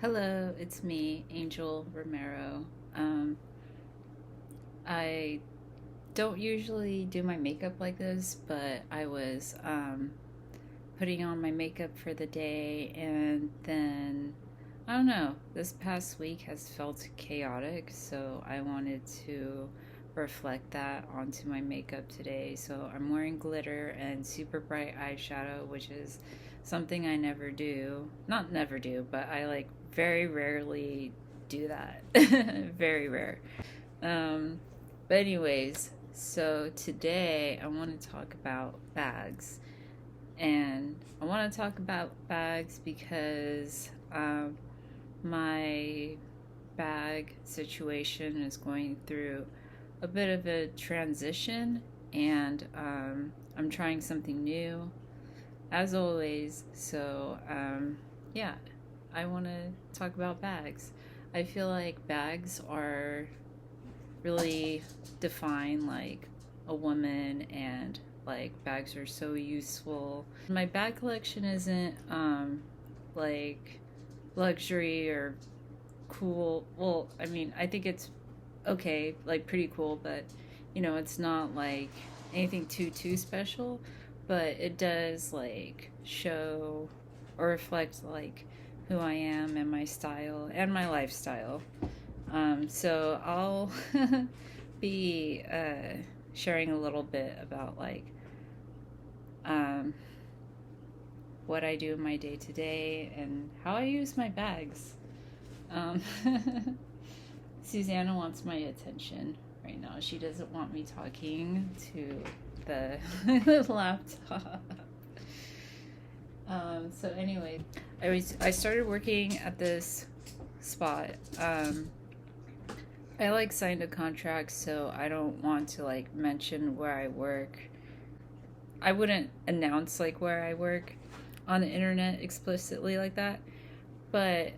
Hello, it's me, Angel Romero. Um, I don't usually do my makeup like this, but I was putting on my makeup for the day, and then I don't know, this past week has felt chaotic, so I wanted to reflect that onto my makeup today. So I'm wearing glitter and super bright eyeshadow, which is something I never do. Not never do, but I like very rarely do that. Very rare. Um, but, anyways, so today I want to talk about bags. And I want to talk about bags because my bag situation is going through a bit of a transition, and I'm trying something new as always. So, yeah, I want to talk about bags. I feel like bags are really define like a woman, and like bags are so useful. My bag collection isn't like luxury or cool. Well, I mean, I think it's okay, like pretty cool, but it's not like anything too special, but it does like show or reflect like who I am and my style and my lifestyle. So I'll be sharing a little bit about like um, what I do in my day to day and how I use my bags. Um, Susanna wants my attention right now. She doesn't want me talking to the laptop. So anyway, I started working at this spot. I like signed a contract, so I don't want to like mention where I work. I wouldn't announce like where I work on the internet explicitly like that. But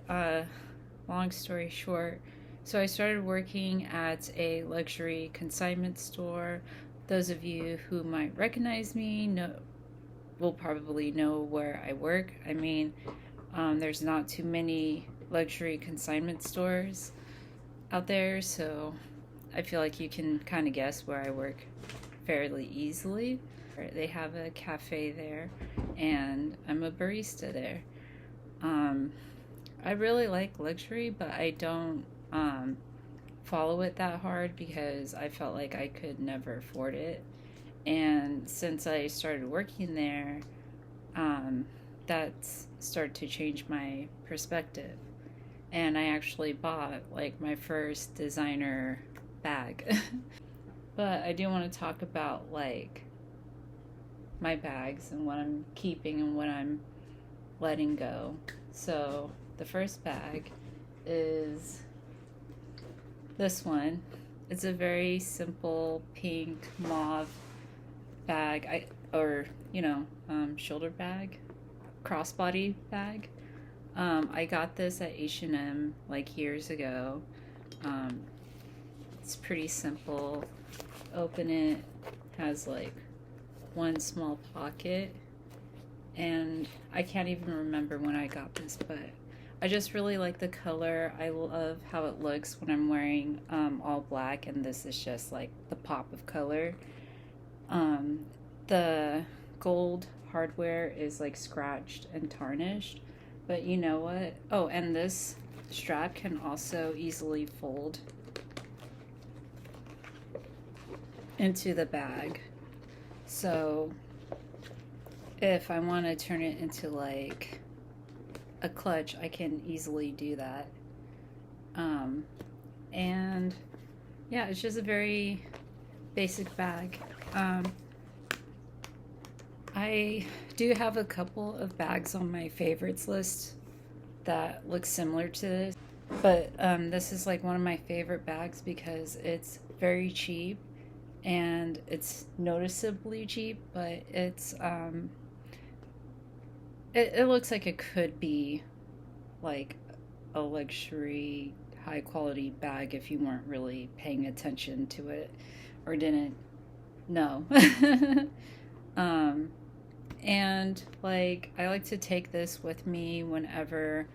long story short, so I started working at a luxury consignment store. Those of you who might recognize me will probably know where I work. I mean, there's not too many luxury consignment stores out there, so I feel like you can kind of guess where I work fairly easily. They have a cafe there, and I'm a barista there. Um, I really like luxury, but I don't follow it that hard because I felt like I could never afford it. And since I started working there, um, that's started to change my perspective. And I actually bought like my first designer bag. But I do want to talk about like my bags and what I'm keeping and what I'm letting go. So the first bag is this one. It's a very simple pink mauve bag. Or shoulder bag, crossbody bag. I got this at H&M like years ago. Um, it's pretty simple. Open it, has like one small pocket, and I can't even remember when I got this, but I just really like the color. I love how it looks when I'm wearing all black, and this is just like the pop of color. Um, the gold hardware is like scratched and tarnished, but you know what? Oh, and this strap can also easily fold into the bag. So if I want to turn it into like a clutch, I can easily do that. Um, and yeah, it's just a very basic bag. I do have a couple of bags on my favorites list that look similar to this, but this is like one of my favorite bags because it's very cheap, and it's noticeably cheap, but it looks like it could be like a luxury high quality bag if you weren't really paying attention to it or didn't know. um, and like I like to take this with me whenever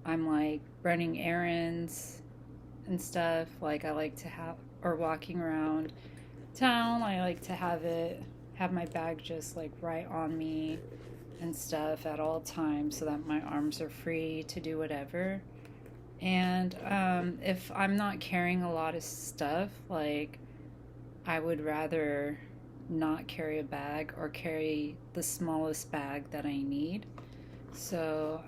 I'm like running errands and stuff. Like I like to have, or walking around town, I like to have my bag just like right on me and stuff at all times so that my arms are free to do whatever. And if I'm not carrying a lot of stuff, like I would rather not carry a bag or carry the smallest bag that I need. So,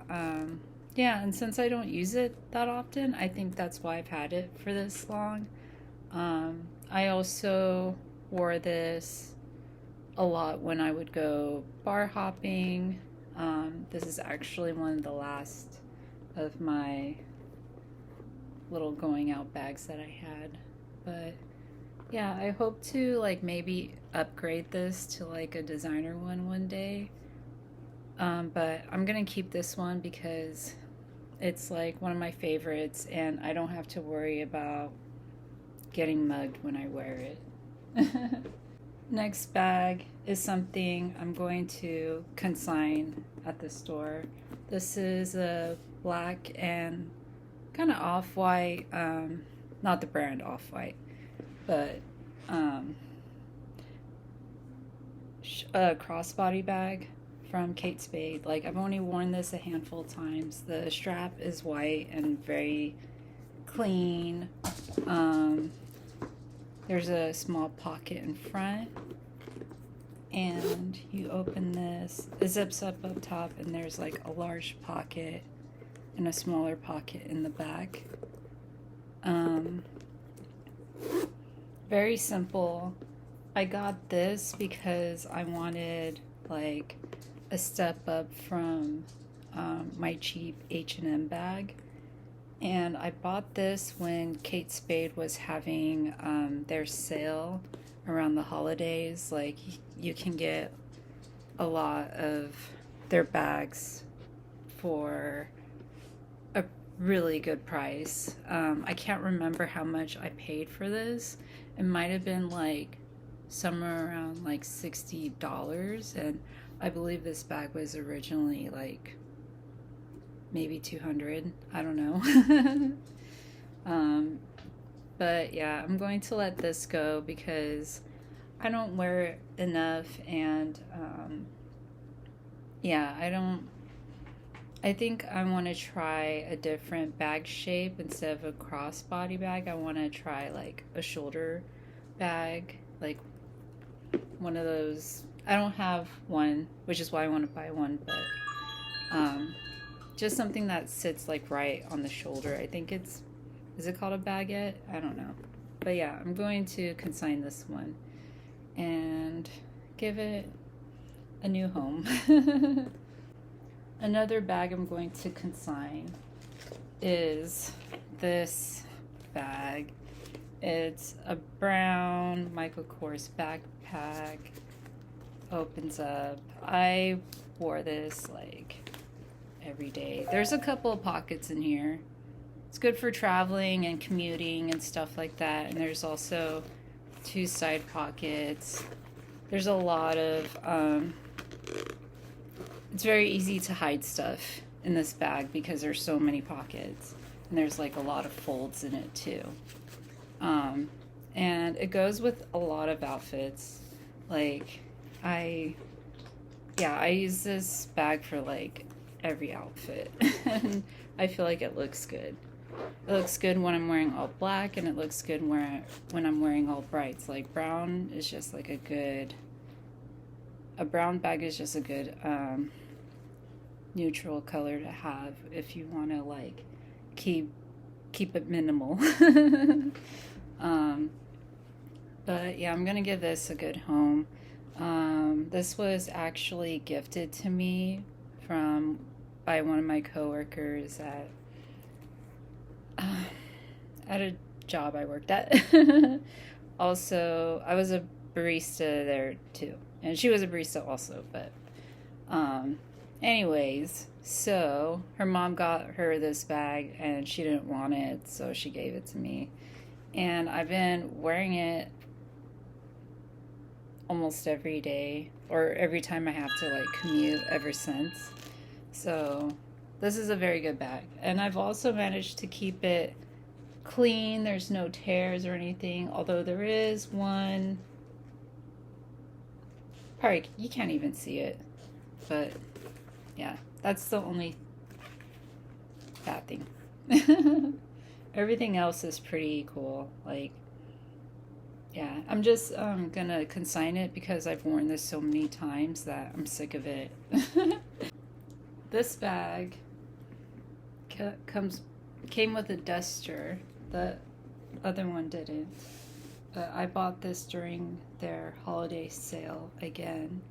yeah, and since I don't use it that often, I think that's why I've had it for this long. I also wore this a lot when I would go bar hopping. This is actually one of the last of my little going out bags that I had. But yeah, I hope to like maybe upgrade this to like a designer one day. But I'm gonna keep this one because it's like one of my favorites and I don't have to worry about getting mugged when I wear it. Next bag is something I'm going to consign at the store. This is a black and kind of off-white, not the brand off-white, but a crossbody bag from Kate Spade. Like I've only worn this a handful of times. The strap is white and very clean. There's a small pocket in front, and you open this, it zips up top, and there's like a large pocket and a smaller pocket in the back. Very simple. I got this because I wanted like a step up from my cheap H&M bag. And I bought this when Kate Spade was having their sale around the holidays. Like you can get a lot of their bags for a really good price. I can't remember how much I paid for this. It might have been like somewhere around like $60, and I believe this bag was originally like maybe 200. I don't know. But yeah, I'm going to let this go because I don't wear it enough, and yeah, I think I want to try a different bag shape instead of a crossbody bag. I want to try like a shoulder bag, like one of those. I don't have one, which is why I want to buy one, but just something that sits like right on the shoulder. I think is it called a baguette? I don't know. But yeah, I'm going to consign this one and give it a new home. Another bag I'm going to consign is this bag. It's a brown Michael Kors backpack. Opens up. I wore this like every day. There's a couple of pockets in here. It's good for traveling and commuting and stuff like that. And there's also 2 side pockets. There's a lot of it's very easy to hide stuff in this bag because there's so many pockets, and there's like a lot of folds in it too. And it goes with a lot of outfits. Like I use this bag for like every outfit. And I feel like it looks good. It looks good when I'm wearing all black, and it looks good when I'm wearing all brights. Like brown is just like a brown bag is just a good neutral color to have if you want to like keep it minimal. But yeah, I'm gonna give this a good home. This was actually gifted to me by one of my coworkers at a job I worked at. Also, I was a barista there too, and she was a barista also. But anyways, so her mom got her this bag and she didn't want it, so she gave it to me, and I've been wearing it almost every day or every time I have to like commute ever since. So This is a very good bag. And I've also managed to keep it clean. There's no tears or anything, although there is one. Probably you can't even see it, but yeah, that's the only bad thing. Everything else is pretty cool. Like, yeah, I'm just gonna consign it because I've worn this so many times that I'm sick of it. This bag came with a duster. The other one didn't. But I bought this during their holiday sale again.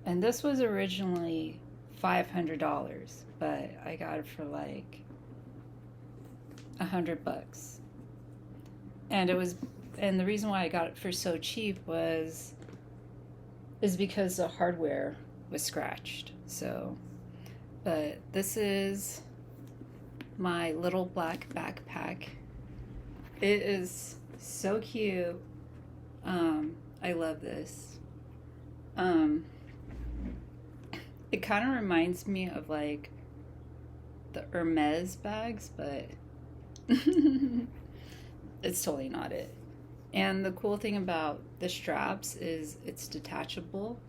And this was originally $500, but I got it for like $100. And the reason why I got it for so cheap is because the hardware was scratched. So, but this is my little black backpack. It is so cute. I love this. It kind of reminds me of like the Hermes bags, but it's totally not it. And the cool thing about the straps is it's detachable,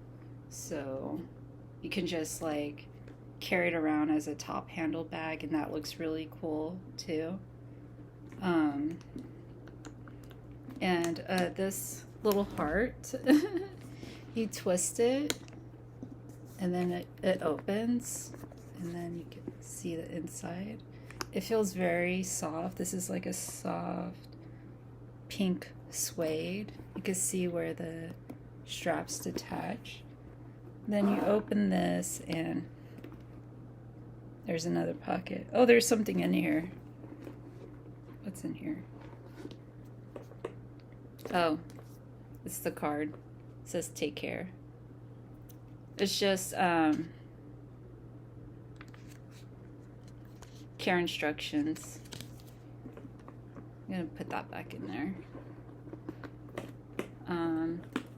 so you can just like carry it around as a top handle bag, and that looks really cool too. And this little heart, you twist it, and then it opens, and then you can see the inside. It feels very soft. This is like a soft pink suede. You can see where the straps detach. Then you open this, and there's another pocket. Oh, there's something in here. What's in here? Oh, it's the card. It says take care. It's just care instructions. I'm gonna put that back in there.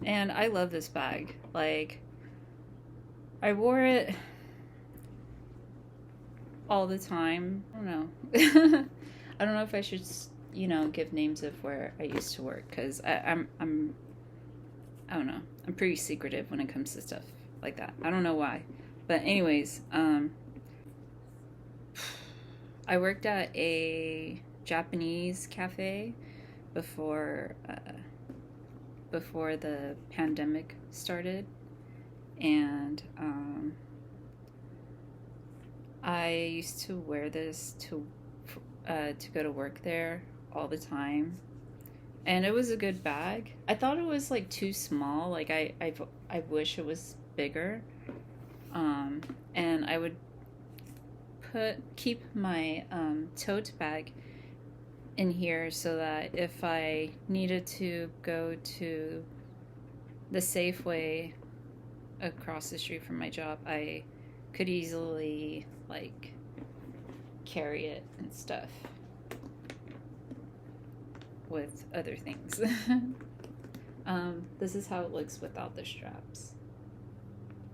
And I love this bag. Like, I wore it all the time. I don't know. I don't know if I should, give names of where I used to work, because I don't know. I'm pretty secretive when it comes to stuff like that. I don't know why. But anyways, I worked at a Japanese cafe before the pandemic started, and I used to wear this to go to work there all the time, and it was a good bag. I thought it was like too small. Like I wish it was bigger. And I would keep my tote bag in here so that if I needed to go to the Safeway across the street from my job, I could easily like carry it and stuff with other things. This is how it looks without the straps.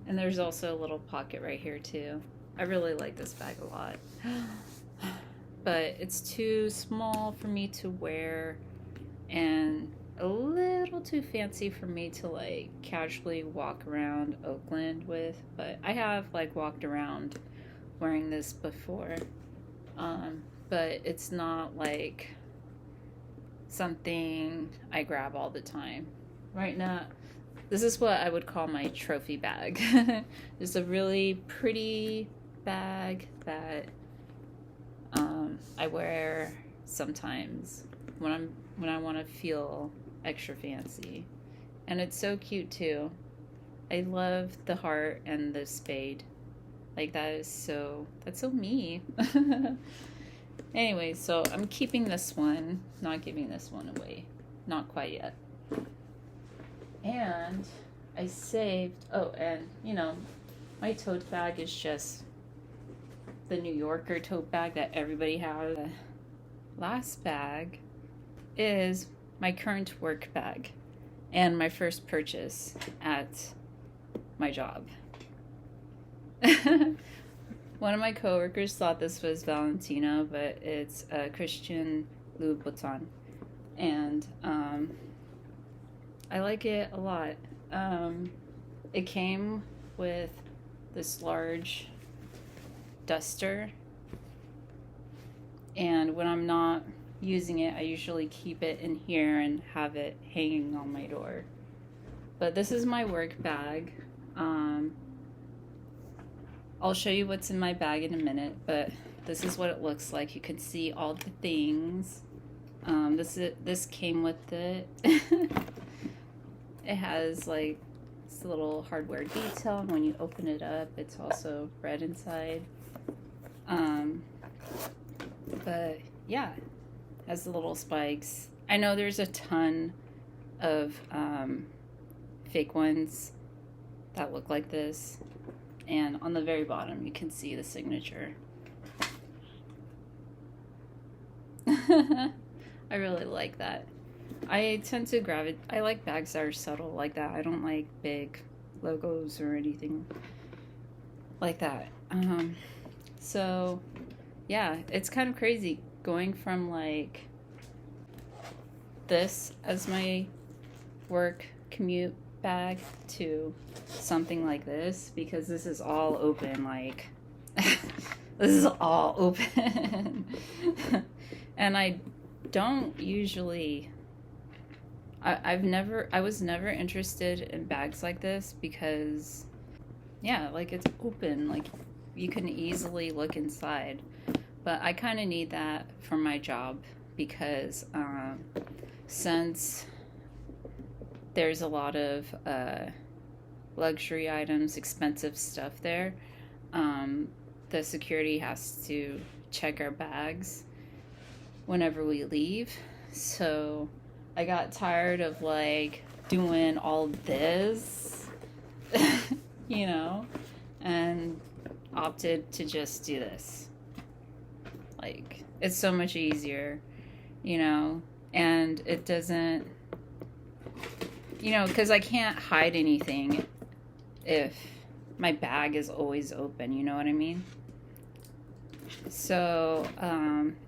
And there's also a little pocket right here too. I really like this bag a lot. But it's too small for me to wear and a little too fancy for me to like casually walk around Oakland with. But I have like walked around wearing this before. But it's not like something I grab all the time. Right now, this is what I would call my trophy bag. It's a really pretty bag that I wear sometimes when I want to feel extra fancy, and it's so cute too. I love the heart and the spade. Like that's so me. Anyway, so I'm keeping this one, not giving this one away, not quite yet. And I saved. Oh, and my tote bag is just the New Yorker tote bag that everybody has. The last bag is my current work bag and my first purchase at my job. One of my coworkers thought this was Valentino, but it's a Christian Louboutin, and I like it a lot. It came with this large duster, and when I'm not using it, I usually keep it in here and have it hanging on my door. But this is my work bag. I'll show you what's in my bag in a minute, but this is what it looks like. You can see all the things. This came with it. It has like this little hardware detail, and when you open it up, it's also red inside. But yeah, it has the little spikes. I know there's a ton of fake ones that look like this, and on the very bottom you can see the signature. I really like that. I tend to gravitate. I like bags that are subtle like that. I don't like big logos or anything like that. So yeah, it's kind of crazy going from like this as my work commute bag to something like this, because this is all open. Like this is all open. And I don't usually I was never interested in bags like this because yeah, like it's open, like you can easily look inside. But I kind of need that for my job because since there's a lot of luxury items, expensive stuff there, the security has to check our bags whenever we leave. So I got tired of like doing all this, you know, and opted to just do this. Like, it's so much easier, you know, and it doesn't, you know, because I can't hide anything if my bag is always open, you know what I mean? So,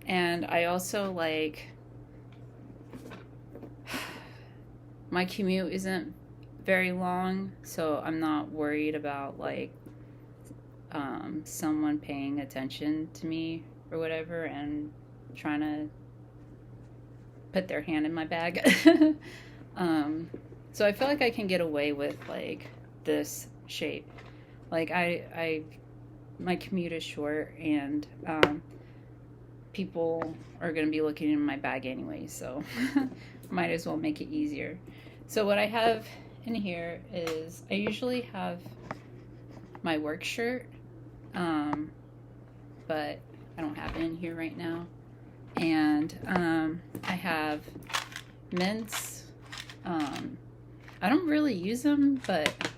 and I also like, my commute isn't very long, so I'm not worried about like someone paying attention to me or whatever and trying to put their hand in my bag. So I feel like I can get away with like this shape. Like my commute is short, and people are going to be looking in my bag anyway, so might as well make it easier. So what I have in here is I usually have my work shirt, but I don't have it in here right now. And I have mints. I don't really use them, but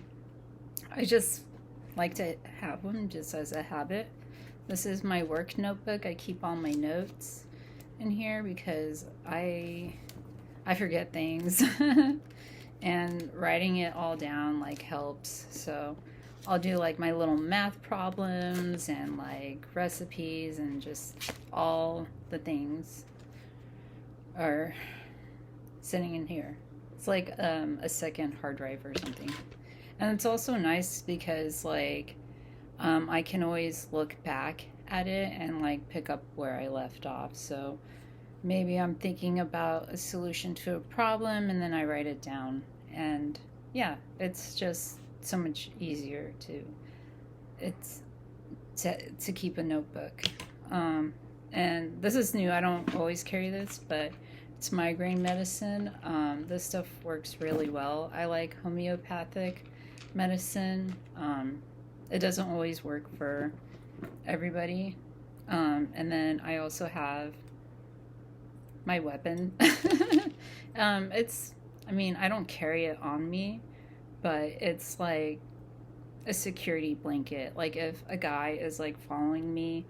I just like to have them just as a habit. This is my work notebook. I keep all my notes in here because I forget things. And writing it all down like helps. So I'll do like my little math problems and like recipes, and just all the things are sitting in here. It's like a second hard drive or something. And it's also nice because like I can always look back at it and like pick up where I left off. So maybe I'm thinking about a solution to a problem and then I write it down. And yeah, it's just so much easier to keep a notebook. And this is new. I don't always carry this, but it's migraine medicine. This stuff works really well. I like homeopathic medicine. It doesn't always work for everybody. And then I also have my weapon. I don't carry it on me, but it's like a security blanket. Like if a guy is like following me,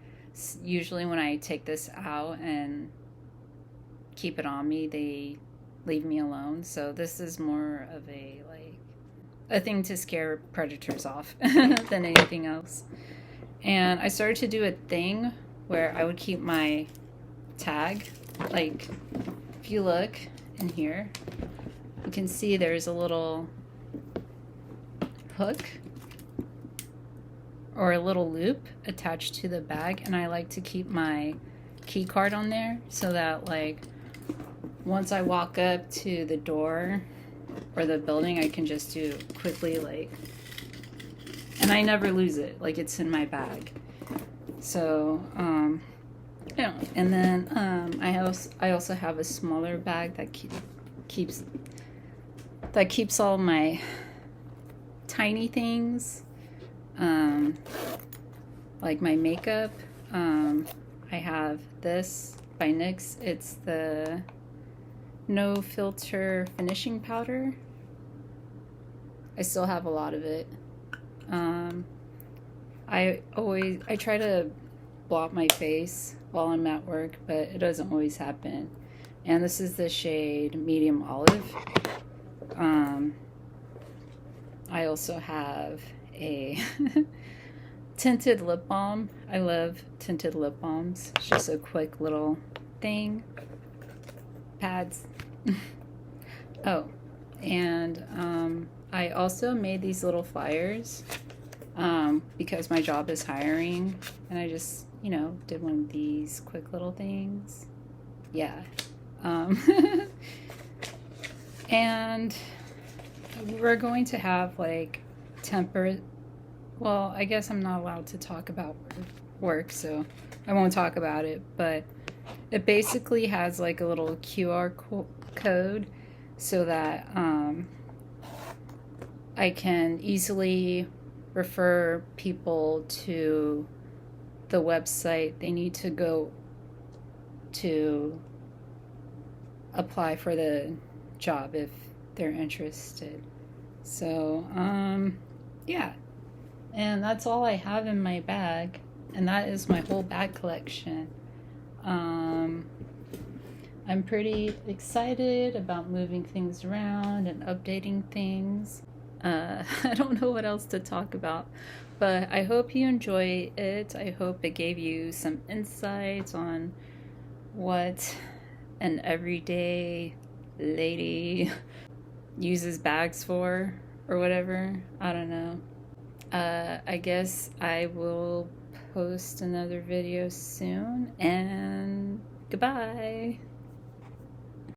usually when I take this out and keep it on me, they leave me alone. So this is more of a thing to scare predators off than anything else. And I started to do a thing where I would keep my tag. Like, if you look in here, you can see there's a little hook or a little loop attached to the bag, and I like to keep my key card on there so that, like, once I walk up to the door or the building, I can just do quickly, like, and I never lose it. Like, it's in my bag. So, yeah. And then I also have a smaller bag that keeps all my tiny things, like my makeup. I have this by NYX. It's the No Filter Finishing Powder. I still have a lot of it. I try to blot my face while I'm at work, but it doesn't always happen. And this is the shade Medium Olive. I also have a tinted lip balm. I love tinted lip balms. It's just a quick little thing. Pads. Oh, and I also made these little flyers because my job is hiring, and I just, did one of these quick little things. Yeah. And we're going to have like well, I guess I'm not allowed to talk about work, so I won't talk about it, but it basically has like a little QR code so that I can easily refer people to the website they need to go to apply for the job if they're interested. So, yeah. And that's all I have in my bag. And that is my whole bag collection. I'm pretty excited about moving things around and updating things. I don't know what else to talk about, but I hope you enjoy it. I hope it gave you some insights on what an everyday lady uses bags for or whatever. I don't know. I guess I will post another video soon, and goodbye.